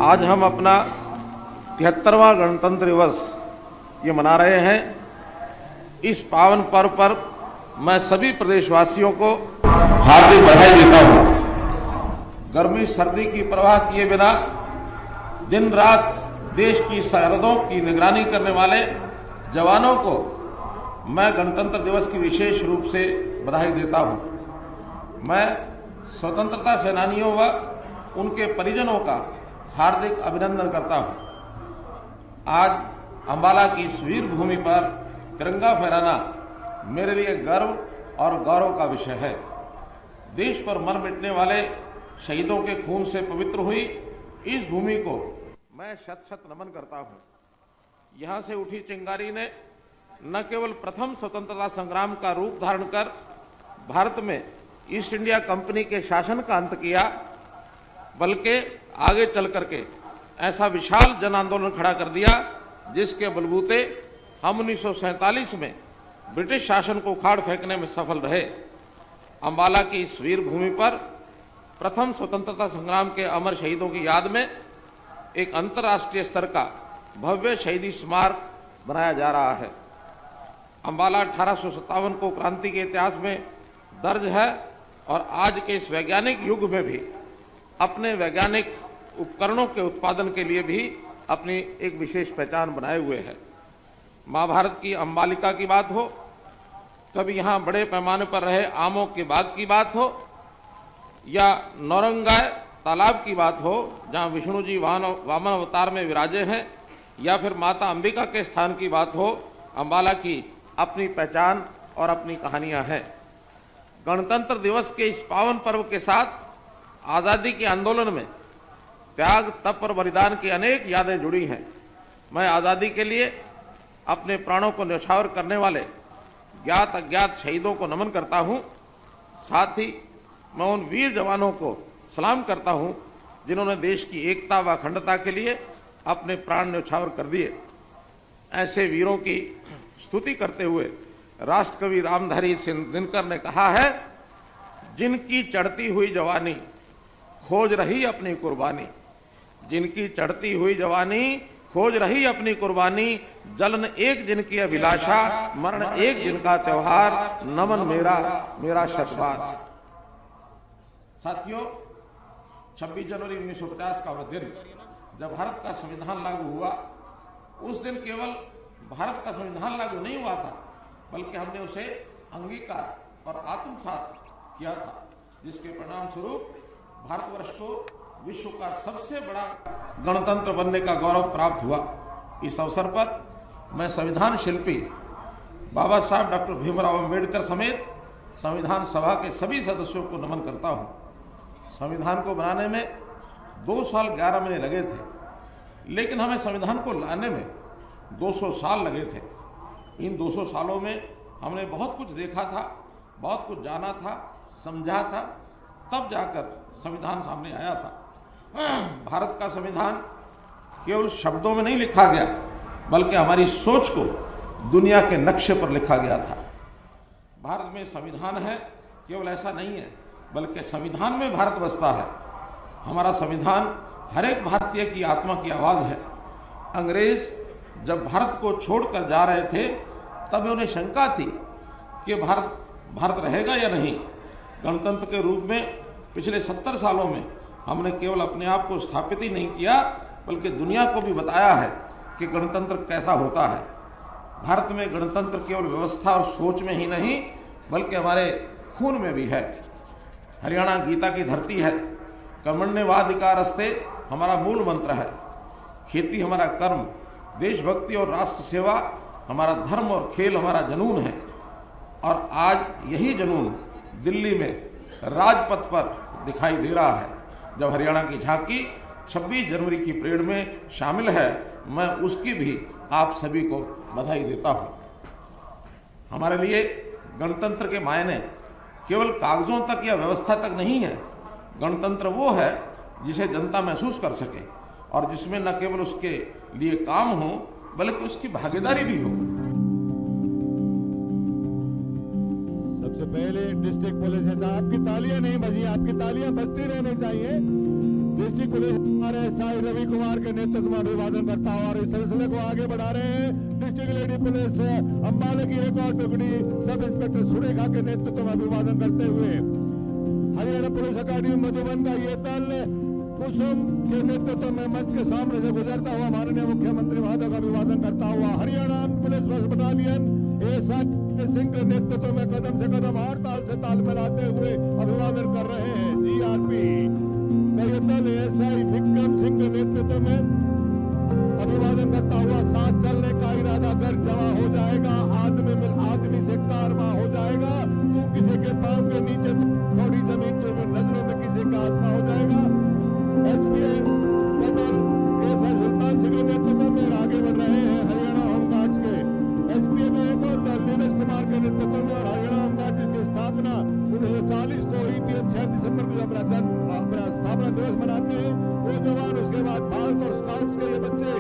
आज हम अपना 73वां गणतंत्र दिवस ये मना रहे हैं। इस पावन पर्व पर मैं सभी प्रदेशवासियों को हार्दिक बधाई देता हूँ। गर्मी सर्दी की परवाह किए बिना दिन रात देश की सरहदों की निगरानी करने वाले जवानों को मैं गणतंत्र दिवस की विशेष रूप से बधाई देता हूँ। मैं स्वतंत्रता सेनानियों व उनके परिजनों का हार्दिक अभिनंदन करता हूँ। आज अंबाला की इस वीर भूमि पर तिरंगा फहराना मेरे लिए गर्व और गौरव का विषय है। देश पर मर मिटने वाले शहीदों के खून से पवित्र हुई इस भूमि को मैं शत शत नमन करता हूँ। यहाँ से उठी चिंगारी ने न केवल प्रथम स्वतंत्रता संग्राम का रूप धारण कर भारत में ईस्ट इंडिया कंपनी के शासन का अंत किया, बल्कि आगे चल करके ऐसा विशाल जन आंदोलन खड़ा कर दिया जिसके बलबूते हम 1947 में ब्रिटिश शासन को उखाड़ फेंकने में सफल रहे। अंबाला की इस वीर भूमि पर प्रथम स्वतंत्रता संग्राम के अमर शहीदों की याद में एक अंतर्राष्ट्रीय स्तर का भव्य शहीदी स्मारक बनाया जा रहा है। अंबाला 1857 को क्रांति के इतिहास में दर्ज है और आज के इस वैज्ञानिक युग में भी अपने वैज्ञानिक उपकरणों के उत्पादन के लिए भी अपनी एक विशेष पहचान बनाए हुए है। महाभारत की अंबालिका की बात हो, कभी यहाँ बड़े पैमाने पर रहे आमों के बाग की बात हो, या नौरंगाय तालाब की बात हो जहाँ विष्णु जी वामन अवतार में विराजे हैं, या फिर माता अंबिका के स्थान की बात हो, अंबाला की अपनी पहचान और अपनी कहानियाँ हैं। गणतंत्र दिवस के इस पावन पर्व के साथ आज़ादी के आंदोलन में त्याग, तप और बलिदान की अनेक यादें जुड़ी हैं। मैं आज़ादी के लिए अपने प्राणों को न्यौछावर करने वाले ज्ञात अज्ञात शहीदों को नमन करता हूं। साथ ही मैं उन वीर जवानों को सलाम करता हूं जिन्होंने देश की एकता व अखंडता के लिए अपने प्राण न्यौछावर कर दिए। ऐसे वीरों की स्तुति करते हुए राष्ट्रकवि रामधारी सिंह दिनकर ने कहा है, जिनकी चढ़ती हुई जवानी खोज रही अपनी कुर्बानी, जिनकी चढ़ती हुई जवानी खोज रही अपनी कुर्बानी, जलन एक दिन की अभिलाषा, मरण एक दिन का त्योहार, नमन मेरा शतबार। साथियों, 26 जनवरी 1950 का वह दिन जब भारत का संविधान लागू हुआ, उस दिन केवल भारत का संविधान लागू नहीं हुआ था, बल्कि हमने उसे अंगीकार और आत्मसात किया था, जिसके परिणाम स्वरूप भारतवर्ष को विश्व का सबसे बड़ा गणतंत्र बनने का गौरव प्राप्त हुआ। इस अवसर पर मैं संविधान शिल्पी बाबा साहब डॉक्टर भीमराव अंबेडकर समेत संविधान सभा के सभी सदस्यों को नमन करता हूं। संविधान को बनाने में 2 साल 11 महीने लगे थे, लेकिन हमें संविधान को लाने में 200 साल लगे थे। इन 200 सालों में हमने बहुत कुछ देखा था, बहुत कुछ जाना था, समझा था, तब जाकर संविधान सामने आया था। भारत का संविधान केवल शब्दों में नहीं लिखा गया, बल्कि हमारी सोच को दुनिया के नक्शे पर लिखा गया था। भारत में संविधान है, केवल ऐसा नहीं है, बल्कि संविधान में भारत बसता है। हमारा संविधान हर एक भारतीय की आत्मा की आवाज़ है। अंग्रेज जब भारत को छोड़कर जा रहे थे, तब उन्हें शंका थी कि भारत रहेगा या नहीं। गणतंत्र के रूप में पिछले 70 सालों में हमने केवल अपने आप को स्थापित ही नहीं किया, बल्कि दुनिया को भी बताया है कि गणतंत्र कैसा होता है। भारत में गणतंत्र केवल व्यवस्था और सोच में ही नहीं, बल्कि हमारे खून में भी है। हरियाणा गीता की धरती है। कर्मण्येवाधिकारस्ते हमारा मूल मंत्र है। खेती हमारा कर्म, देशभक्ति और राष्ट्र सेवा हमारा धर्म और खेल हमारा जुनून है। और आज यही जुनून दिल्ली में राजपथ पर दिखाई दे रहा है। जब हरियाणा की झांकी 26 जनवरी की परेड में शामिल है, मैं उसकी भी आप सभी को बधाई देता हूं। हमारे लिए गणतंत्र के मायने केवल कागजों तक या व्यवस्था तक नहीं है। गणतंत्र वो है जिसे जनता महसूस कर सके और जिसमें न केवल उसके लिए काम हो, बल्कि उसकी भागीदारी भी हो। सबसे पहले डिस्ट्रिक्ट पुलिस, आपकी तालियां नहीं बजी, आपकी तालियां बजती रहनी चाहिए। डिस्ट्रिक्ट पुलिस हमारे एसआई रवि कुमार के नेतृत्व में अभिवादन करता हूँ और इस सिलसिले को आगे बढ़ा रहे हैं डिस्ट्रिक्ट लेडी पुलिस अंबाला की एक और टुकड़ी सब इंस्पेक्टर सुरेखा के नेतृत्व में अभिवादन करते हुए हरियाणा पुलिस अकादमी मधुबन का ये दल कुसुम के नेतृत्व में मंच के सामने से गुजरता हुआ माननीय मुख्यमंत्री महोदय का अभिवादन करता हुआ हरियाणा पुलिस बस बटालियन एएसआई सिंह के नेतृत्व में कदम से कदम और ताल से ताल मिलाते हुए अभिवादन कर रहे हैं जीआरपी का ये दल एएसआई विक्रम सिंह के नेतृत्व में अभिवादन करता हुआ साथ चलने का इरादा कर जमा हो जाएगा आदमी से कारवा हो जाएगा तू किसी के पांव के नीचे थोड़ी जमीन तो नजरों में किसी का आसमा हो जाएगा। एसपीएन कदल एसआई सुल्तान सिंह के नेतृत्व में आगे बढ़ रहे हैं हरियाणा होमगार्ड्स के एसपीएन में एक और दल नीरज कुमार के नेतृत्व में और हरियाणा होमगार्ड्स की स्थापना 1940 को हुई थी। 6 दिसंबर को अपना स्थापना दिवस मनाते हैं वो जवान उसके बाद भारत और स्काउट्स के ये बच्चे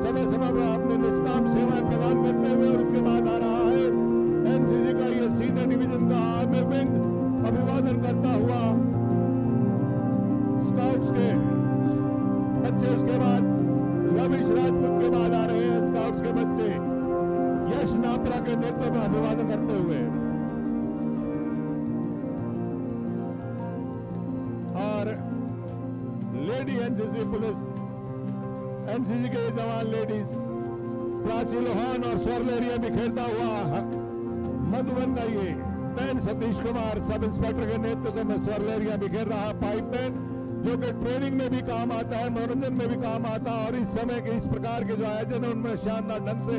समय समय पर अपने निष्काम सेवाएं प्रदान करते हुए और उसके बाद आ रहा है एनसीसी का ये सीनियर डिवीजन का आर्मी विंग अभिवादन करता हुआ स्काउट्स के बच्चे उसके बाद रमेश राजपूत के बाद आ रहे हैं स्काउट्स के बच्चे यश नापरा के नेतृत्व में अभिवादन करते हुए और लेडी एनसीसी पुलिस एनसीसी के जवान लेडीज प्राची लोहान और स्वर्ल एरिया बिखेरता हुआ मधुबन का ये pan Satish Kumar sub inspector के नेतृत्व में स्वर्ल एरिया बिखेर रहा है पाइप पैन जो कि ट्रेनिंग में भी काम आता है मनोरंजन में भी काम आता है और इस समय के इस प्रकार के जो आयोजन है उनमें शानदार ढंग से